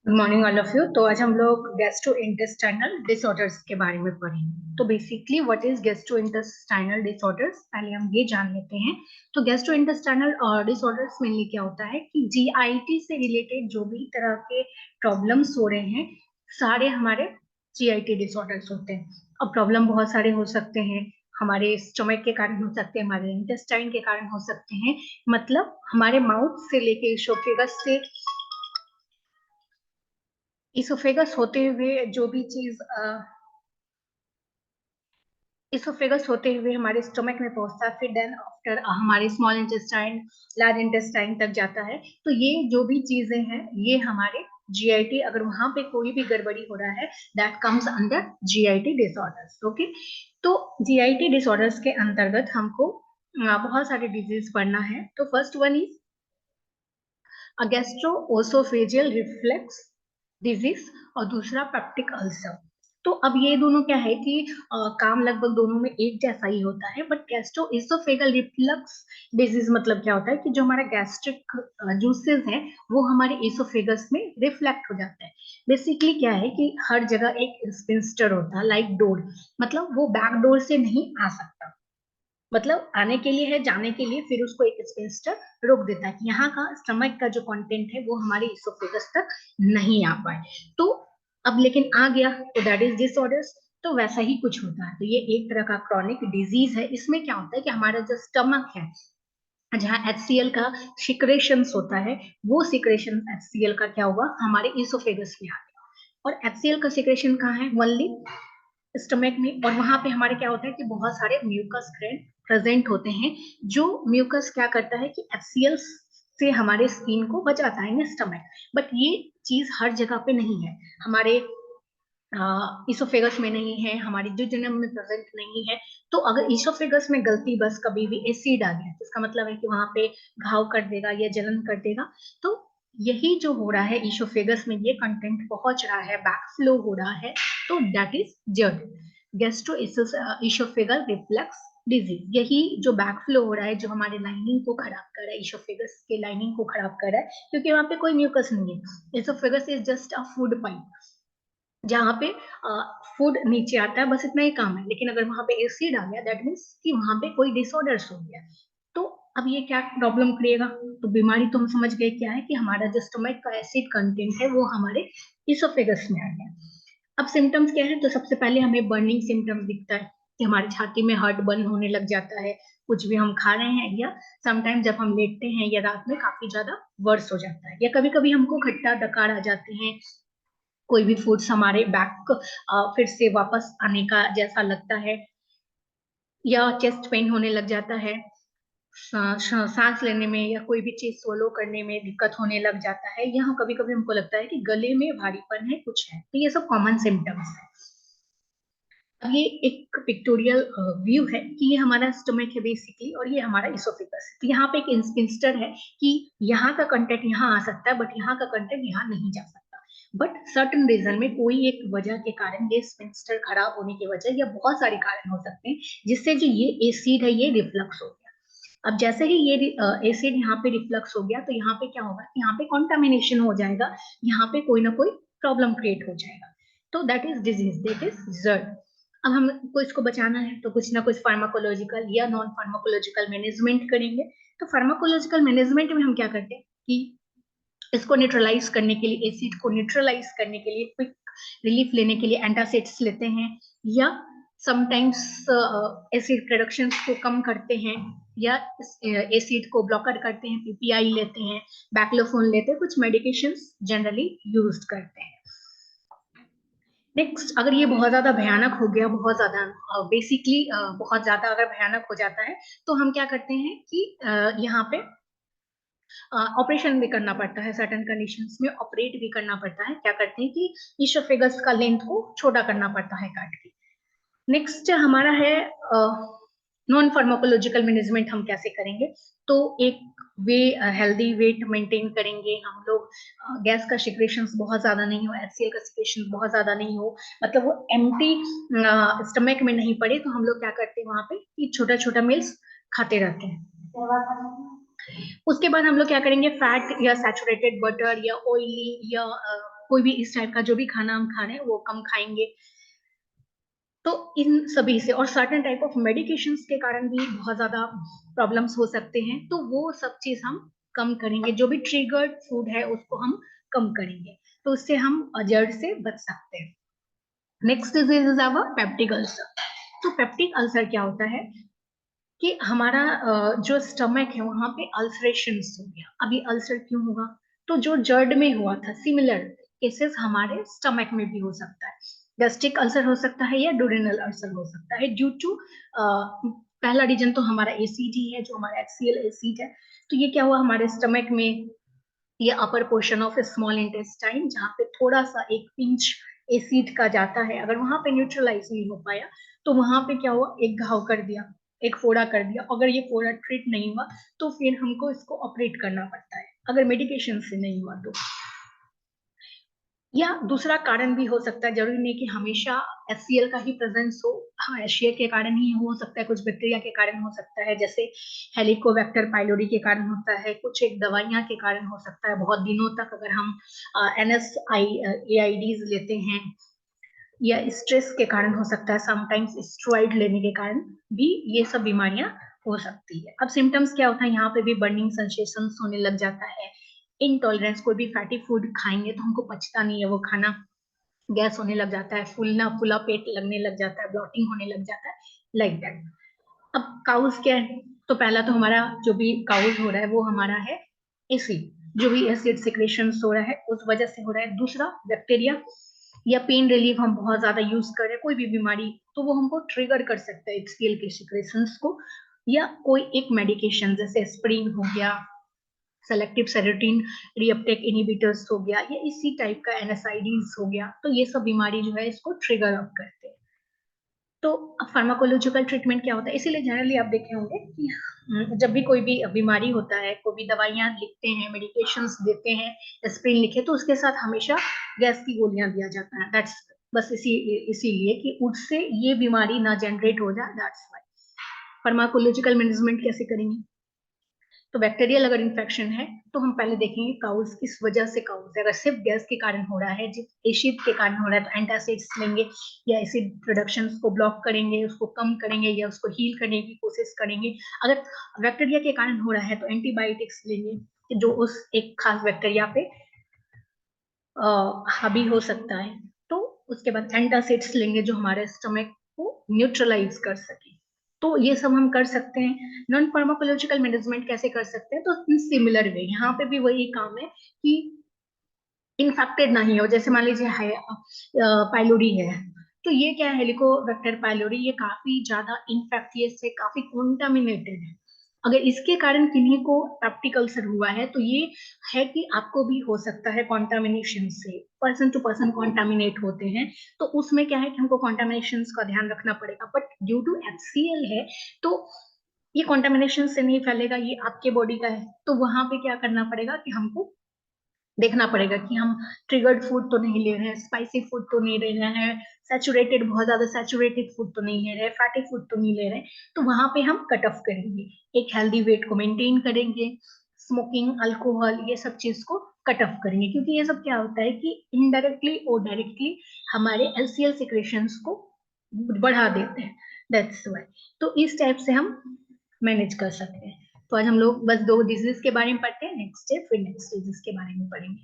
Good morning all of you. तो आज हम लोग गैस्ट्रोइंटेस्टाइनल डिसऑर्डर्स के बारे में पढ़ेंगे। तो basically what is gastrointestinal disorders, पहले हम ये जान लेते हैं। तो गैस्ट्रोइंटेस्टाइनल डिसऑर्डर्स मेनली क्या होता है कि जीआईटी से रिलेटेड जो भी तरह के प्रॉब्लम्स हो रहे हैं, सारे हमारे जीआईटी डिसऑर्डर्स होते हैं। अब प्रॉब्लम बहुत सारे हो सकते हैं, हमारे स्टमक के कारण हो सकते हैं, हमारे इंटेस्टाइन के कारण हो सकते हैं, मतलब हमारे माउथ से लेके इसोफेगस से इसोफेगस होते हुए जो भी चीज इसोफेगस होते हुए हमारे स्टमक में पहुंचता है, फिर देन आफ्टर हमारे स्मॉल इंटेस्टाइन, लार्ज इंटेस्टाइन तक जाता है। तो ये जो भी चीजें हैं ये हमारे जीआईटी, अगर वहां पे कोई भी गड़बड़ी हो रहा है, that comes under GIT disorders. Okay, तो जीआईटी डिसऑर्डर्स के अंतर्गत हमको बहुत सारे डिजीज पढ़ना है। तो first one is gastro oesophageal reflux disease और दूसरा पेप्टिक अल्सर। तो अब ये दोनों क्या है कि काम लगभग दोनों में एक जैसा ही होता है, but gastro oesophageal reflux disease मतलब क्या होता है कि जो हमारा गैस्ट्रिक जूसेस है वो हमारे इसोफेगस में रिफ्लेक्ट हो जाता है। बेसिकली क्या है कि हर जगह एक स्पिंस्टर होता है, लाइक डोर, मतलब वो बैक डोर से नहीं आ सकता, मतलब आने के लिए है, जाने के लिए फिर उसको एक स्पेंसर रोक देता है कि यहाँ का स्टमक का जो कंटेंट है वो हमारे इसोफेगस तक नहीं आ पाए। तो अब लेकिन आ गया, तो दैट इज डिसऑर्डर्स। तो वैसा ही कुछ होता है। तो ये एक तरह का क्रॉनिक डिजीज है। इसमें क्या होता है कि हमारा जो स्टमक है, जहाँ HCl का सिक्रेशंस होता है, वो सिक्रेशन HCl का क्या हुआ, हमारे इसोफेगस में आ गया। और HCl का सिक्रेशन कहाँ है, ओनली स्टमक में। और वहां पे हमारे क्या होता है कि बहुत सारे म्यूकस ग्लैंड प्रेजेंट होते हैं। जो म्यूकस क्या करता है कि HCl से हमारे स्किन को बचाता है इन स्टमक। बट ये चीज हर जगह पे नहीं है, हमारे इसोफेगस में नहीं है, हमारी दुर्जनम में प्रेजेंट नहीं है। तो अगर इसोफेगस में गलती बस कभी भी एसिड आ गया तो इसका मतलब है कि वहां पे घाव कर देगा या जलन कर देगा। तो यही जो हो रहा है, इसोफेगस में ये कंटेंट पहुंच रहा है, बैक फ्लो हो रहा है, तो that is GERD gastro oesophageal reflux disease. यही जो बैक फ्लो हो रहा है, जो हमारे लाइनिंग को खराब कर रहा है, इसोफेगस के लाइनिंग को खराब कर रहा है, क्योंकि वहां पे कोई म्यूकस नहीं है। Oesophagus is just a food pipe जहाँ पे फूड नीचे आता है, बस इतना ही काम है। लेकिन अगर वहां पे एसिड आ गया, दैट मीन्स कि वहां पे कोई डिसऑर्डर्स हो गया। तो अब ये क्या प्रॉब्लम करेगा, तो बीमारी तो हम समझ गए क्या है कि हमारा जो स्टमक का एसिड कंटेंट है वो हमारे इसोफेगस में आ गया। अब सिम्टम्स क्या है, तो सबसे पहले हमें बर्निंग सिम्टम्स दिखता है कि हमारी छाती में हार्ट बर्न होने लग जाता है, कुछ भी हम खा रहे हैं, या समटाइम जब हम लेटते हैं या रात में काफी ज्यादा वर्स हो जाता है, या कभी कभी हमको खट्टा डकार आ जाते हैं, कोई भी फूड्स हमारे बैक फिर से वापस आने का जैसा लगता है, या चेस्ट पेन होने लग जाता है, सांस लेने में या कोई भी चीज सोलो करने में दिक्कत होने लग जाता है, यहाँ कभी कभी हमको लगता है कि गले में भारीपन है, कुछ है। तो ये सब कॉमन सिम्टम्स है। अब ये एक पिक्टोरियल व्यू है कि ये हमारा स्टमक है बेसिकली, और ये हमारा इसोफेगस है। तो यहाँ पे एक इंस्पिंस्टर है कि यहाँ का कंटेंट यहाँ आ सकता है, बट यहाँ का कंटेंट यहाँ नहीं जा सकता। बट सर्टन रीजन में कोई एक वजह के कारण ये स्पिंस्टर खराब होने की वजह, या बहुत सारे कारण हो सकते हैं जिससे जो ये एसिड है ये रिफ्लक्स हो गया। अब जैसे ही ये एसिड यहाँ पे रिफ्लक्स हो गया, तो यहाँ पे क्या होगा कि यहाँ पे कॉन्टामिनेशन हो जाएगा, यहाँ पे कोई ना कोई प्रॉब्लम क्रिएट हो जाएगा। तो that is disease, that is GERD. अब हमको इसको बचाना है तो कुछ ना कुछ फार्माकोलॉजिकल या नॉन फार्माकोलॉजिकल मैनेजमेंट करेंगे। तो फार्माकोलॉजिकल मैनेजमेंट में हम क्या करते हैं कि इसको न्यूट्रलाइज करने के लिए, एसिड को न्यूट्रलाइज करने के लिए, क्विक रिलीफ लेने के लिए एंटासिड्स लेते हैं, या समटाइम्स एसिड प्रोडक्शन को कम करते हैं, या एसिड को ब्लॉकर करते हैं, PPI लेते हैं, बैक्लोफोन लेते हैं, कुछ मेडिकेशंस जनरली यूज करते हैं। नेक्स्ट, अगर ये बहुत ज्यादा भयानक हो गया, बहुत ज्यादा बेसिकली बहुत ज्यादा अगर भयानक हो जाता है, तो हम क्या करते हैं कि यहाँ पे ऑपरेशन भी करना पड़ता है, सर्टन कंडीशंस में ऑपरेट भी करना पड़ता है। क्या करते हैं कि इसोफेगस का लेंथ को छोटा करना पड़ता है काट के। नेक्स्ट हमारा है नॉन फार्माकोलॉजिकल मैनेजमेंट हम कैसे करेंगे। तो एक वे, हेल्दी वेट मेंटेन करेंगे हम लोग, गैस का सिक्रेशन बहुत ज्यादा नहीं हो, HCl का सिक्रेशन बहुत ज्यादा नहीं हो, मतलब वो एम्प्टी स्टमक में नहीं पड़े। तो हम लोग क्या करते हैं वहां पे कि छोटा छोटा मील्स खाते रहते हैं। उसके बाद हम लोग क्या करेंगे, फैट या सैचुरेटेड बटर या ऑयली या कोई भी इस टाइप का जो भी खाना हम खा रहे हैं वो कम खाएंगे। तो इन सभी से और सर्टेन टाइप ऑफ मेडिकेशंस के कारण भी बहुत ज्यादा प्रॉब्लम्स हो सकते हैं, तो वो सब चीज हम कम करेंगे। जो भी ट्रिगर्ड फूड है उसको हम कम करेंगे, तो उससे हम जड़ से बच सकते हैं। Next disease is our peptic ulcer. तो पेप्टिक अल्सर क्या होता है कि हमारा जो स्टमक है वहां पे अल्सरेशन हो गया। अब ये अल्सर क्यों होगा? तो जो जर्ड में हुआ था सिमिलर केसेस हमारे स्टमक में भी हो सकता है। गैस्ट्रिक अल्सर हो सकता है या डोरेनल अल्सर हो सकता है ड्यू टू पहला रीजन तो हमारा एसिड ही है, जो हमारा एक्सीएल एसिड है। तो ये क्या हुआ हमारे स्टमक में, ये upper portion of small intestine जहाँ पे थोड़ा सा एक पिंच एसिड का जाता है, अगर वहां पे न्यूट्रलाइज नहीं हो पाया तो वहां पे क्या हुआ, एक घाव कर दिया, एक फोड़ा कर दिया। अगर ये फोड़ा ट्रीट नहीं हुआ तो फिर हमको इसको ऑपरेट करना पड़ता है, अगर मेडिकेशन से नहीं हुआ तो। या दूसरा कारण भी हो सकता है, जरूरी नहीं कि हमेशा एचसीएल का ही प्रेजेंस हो। हाँ, एचसीएल के कारण ही हो सकता है, कुछ बैक्टीरिया के कारण हो सकता है, जैसे हेलिकोबैक्टर पाइलोरी के कारण होता है, कुछ एक दवाइयां के कारण हो सकता है। बहुत दिनों तक अगर हम एआईडीज लेते हैं, या स्ट्रेस के कारण हो सकता है, समटाइम्स स्टेरॉइड लेने के कारण भी ये सब बीमारियां हो सकती है। अब सिम्टम्स क्या होता है, यहाँ पे भी बर्निंग सेंसेशन होने लग जाता है, इनटॉलरेंस, कोई भी फैटी फूड खाएंगे तो हमको पचता नहीं है वो खाना, गैस होने लग जाता है, फूलना फूला पेट लगने लग जाता है, ब्लॉटिंग होने लग जाता है, लाइक दैट। अब काउज क्या है? तो पहला तो हमारा जो भी काउज हो रहा है वो हमारा है एसिड, जो भी एसिड सिक्रेशन हो रहा है उस वजह से हो रहा है। दूसरा बैक्टीरिया, या पेन रिलीफ हम बहुत ज्यादा यूज कर रहे हैं कोई भी बीमारी, तो वो हमको ट्रिगर कर सकता है एक्सपीएल के सिक्रेशंस को। या कोई एक मेडिकेशन जैसे एस्पिरिन हो गया, सेलेक्टिव सेरोटीन रीअपटेक इनहिबिटर्स हो गया, या इसी टाइप का एनएसआईडीज हो गया, तो ये सब बीमारी जो है इसको ट्रिगर अप करते हैं। तो फार्माकोलॉजिकल ट्रीटमेंट क्या होता है, इसीलिए जनरली आप देखे होंगे कि जब भी कोई भी बीमारी होता है, कोई भी दवाइयां लिखते हैं, मेडिकेशंस देते हैं, एस्पिरिन लिखे तो उसके साथ हमेशा गैस की गोलियां दिया जाता है। दैट्स बस इसीलिए कि उससे ये बीमारी ना जनरेट हो जाए, दैट्स वाई। फार्माकोलॉजिकल मैनेजमेंट कैसे करेंगे? तो बैक्टीरियल अगर इन्फेक्शन है तो हम पहले देखेंगे काउज किस वजह से काउज है। अगर सिर्फ गैस के कारण हो रहा है, एसिड के कारण हो रहा है, तो एंटासिड्स लेंगे या एसिड प्रोडक्शन को ब्लॉक करेंगे, उसको कम करेंगे या उसको हील करने की कोशिश करेंगे। अगर बैक्टीरिया के कारण हो रहा है तो एंटीबायोटिक्स लेंगे जो उस एक खास बैक्टीरिया पे हावी हो सकता है। तो उसके बाद एंटासिड्स लेंगे जो हमारे स्टमक को न्यूट्रलाइज कर सके। तो ये सब हम कर सकते हैं। नॉन फार्माकोलॉजिकल मैनेजमेंट कैसे कर सकते हैं? तो इन सिमिलर वे यहाँ पे भी वही काम है कि इन्फेक्टेड नहीं हो। जैसे मान लीजिए है पाइलोरी है, तो ये क्या है, हेलिकोबैक्टर पाइलोरी, ये काफी ज्यादा इन्फेक्टियस है, काफी कॉन्टामिनेटेड है। अगर इसके कारण किन्हीं को पेप्टिक अल्सर हुआ है तो ये है कि आपको भी हो सकता है कॉन्टामिनेशन से, पर्सन टू पर्सन कॉन्टामिनेट होते हैं। तो उसमें क्या है कि हमको कॉन्टामिनेशन का ध्यान रखना पड़ेगा। बट ड्यू टू एचसीएल है तो ये कॉन्टामिनेशन से नहीं फैलेगा, ये आपके बॉडी का है। तो वहां पे क्या करना पड़ेगा कि हमको देखना पड़ेगा कि हम ट्रिगर्ड फूड तो नहीं ले रहे हैं, स्पाइसी फूड तो नहीं ले रहे हैं, सैचुरेटेड बहुत ज्यादा सैचुरेटेड फूड तो नहीं ले रहे हैं, फैटी फूड तो नहीं ले रहे हैं। तो वहां पे हम कट ऑफ करेंगे, एक हेल्दी वेट को मेंटेन करेंगे, स्मोकिंग, अल्कोहल, ये सब चीज को कट ऑफ करेंगे। क्योंकि ये सब क्या होता है कि इनडायरेक्टली और डायरेक्टली हमारे एलसीएल सिक्रेशंस को बढ़ा देते हैं, दैट्स व्हाई। तो इस टाइप से हम मैनेज कर सकते हैं। तो आज हम लोग बस 2 डिजीज के बारे में पढ़ते हैं, नेक्स्ट डे फिर नेक्स्ट डिजीज के बारे में पढ़ेंगे।